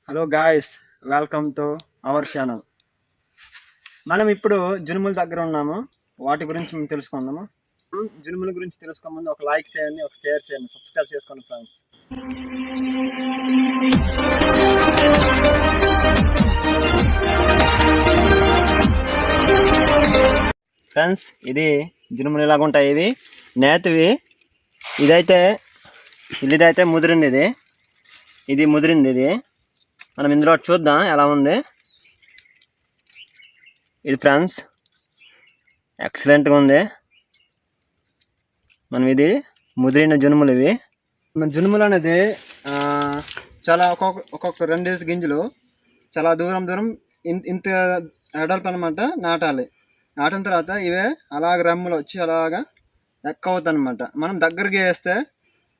Hello guys, welcome to our channel. మనం ఇప్పుడు జునుముల దగ్గర ఉన్నాము. వాటి గురించి మనం తెలుసుకుందాము. జునుముల గురించి తెలుసుకో ముందు ఒక లైక్ చేయండి, ఒక షేర్ చేయండి, సబ్స్క్రైబ్ చేసుకోండి ఫ్రెండ్స్. ఫ్రెండ్స్, ఇది జునుములు ఇలాగ ఉంటాయి. ఇవి నేతివి. ఇదైతే ముదిరింది. ఇది ముదిరింది. ఇది మనం ఇందులో చూద్దాం ఎలా ఉంది. ఇది ఫ్రెండ్స్ ఎక్సలెంట్గా ఉంది. మనం ఇది ముదిరిన జునుములు. ఇవి మన జునుములు అనేది చాలా ఒక్కొక్క 2 గింజలు చాలా దూరం ఇంత ఎడల్పు అనమాట నాటాలి. నాటిన తర్వాత ఇవే అలాగ రెమ్మలు వచ్చి అలాగా ఎక్కువవుతాయి అనమాట. మనం దగ్గరికి వేస్తే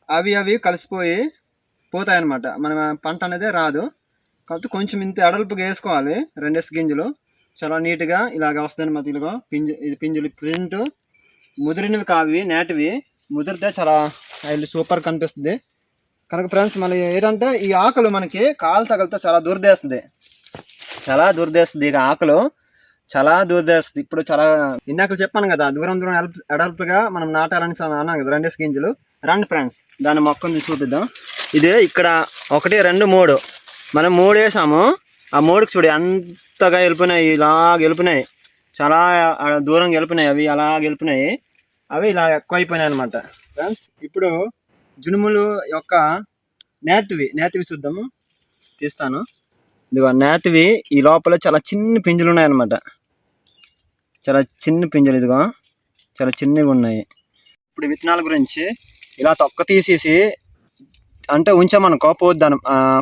అవి కలిసిపోయి పోతాయి అనమాట. మన పంట అనేది రాదు. కాబట్టి కొంచెం ఇంత ఎడల్పుగా వేసుకోవాలి. 2 గింజలు చాలా నీట్గా ఇలాగ వస్తాయి అనమాట. ఇలాగో పింజులు ప్రింట్ ముదిరినవి కావి, నేటివి. ముదిరితే చాలా సూపర్ కనిపిస్తుంది. కనుక ఫ్రెండ్స్, మన ఏంటంటే ఈ ఆకులు మనకి కాలు తగిలితే చాలా దురదేస్తుంది. ఇక ఆకులు చాలా దురదేస్తుంది. ఇప్పుడు చాలా ఇందాక చెప్పాను కదా, దూరం ఎడల్పుగా మనం నాటాలని అన్నాం కదా. 2 గింజలు. రండి ఫ్రెండ్స్, దాని మొక్కను చూపిద్దాం. ఇది ఇక్కడ 1, 2, 3 మనం 3 వేసాము. ఆ 3కి చూడు ఎంతగా వెళ్ళిపోయినాయి. ఇలాగ వెళ్ళిపోయినాయి, చాలా దూరంగా వెళ్ళిపోయినాయి. అవి అలా వెళ్ళిపోయినాయి. అవి ఇలా ఎక్కువ అయిపోయినాయి అనమాట. ఫ్రెండ్స్, ఇప్పుడు జునుములు యొక్క నేతివి చూద్దాము. తీస్తాను. ఇదిగో నేతివి. ఈ లోపల చాలా చిన్న పింజలు ఉన్నాయన్నమాట. చాలా చిన్న పింజలు. ఇదిగో చాలా చిన్నవి ఉన్నాయి. ఇప్పుడు విత్తనాల గురించి ఇలా తొక్క తీసేసి అంటే ఉంచామనుకో పోద్దాను,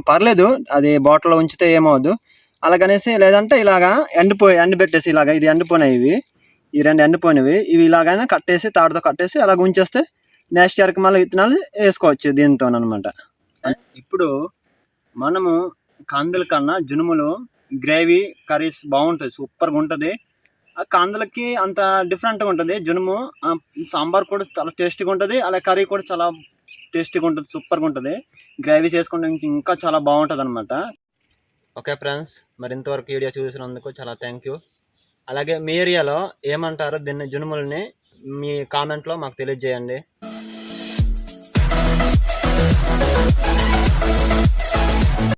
పర్లేదు. అది బాటిల్లో ఉంచితే ఏమవద్దు. అలాగనేసి లేదంటే ఇలాగా ఎండబెట్టేసి ఇలాగ ఇది ఎండిపోయినాయి. ఈ 2 ఎండిపోయినవి. ఇవి ఇలాగైనా కట్టేసి తాడుతో కట్టేసి అలాగ ఉంచేస్తే నెక్స్ట్ ఇయర్కి మళ్ళీ విత్తనాలు వేసుకోవచ్చు దీంతోనమాట. ఇప్పుడు మనము కందుల కన్నా జునుములు గ్రేవీ కర్రీస్ బాగుంటుంది, సూపర్గా ఉంటుంది. ఆ కందులకి అంత డిఫరెంట్గా ఉంటుంది. జునుము సాంబార్ కూడా చాలా టేస్టీగా ఉంటుంది. అలా కర్రీ కూడా చాలా టేస్టీగా ఉంటుంది, సూపర్గా ఉంటుంది. గ్రేవీ చేసుకుంటే ఇంకా చాలా బాగుంటుంది అనమాట. ఓకే ఫ్రెండ్స్, మరి ఇంతవరకు వీడియో చూసినందుకు చాలా థ్యాంక్ యూ. అలాగే మీ ఏరియాలో ఏమంటారో దీన్ని జునుములని మీ కామెంట్లో మాకు తెలియజేయండి.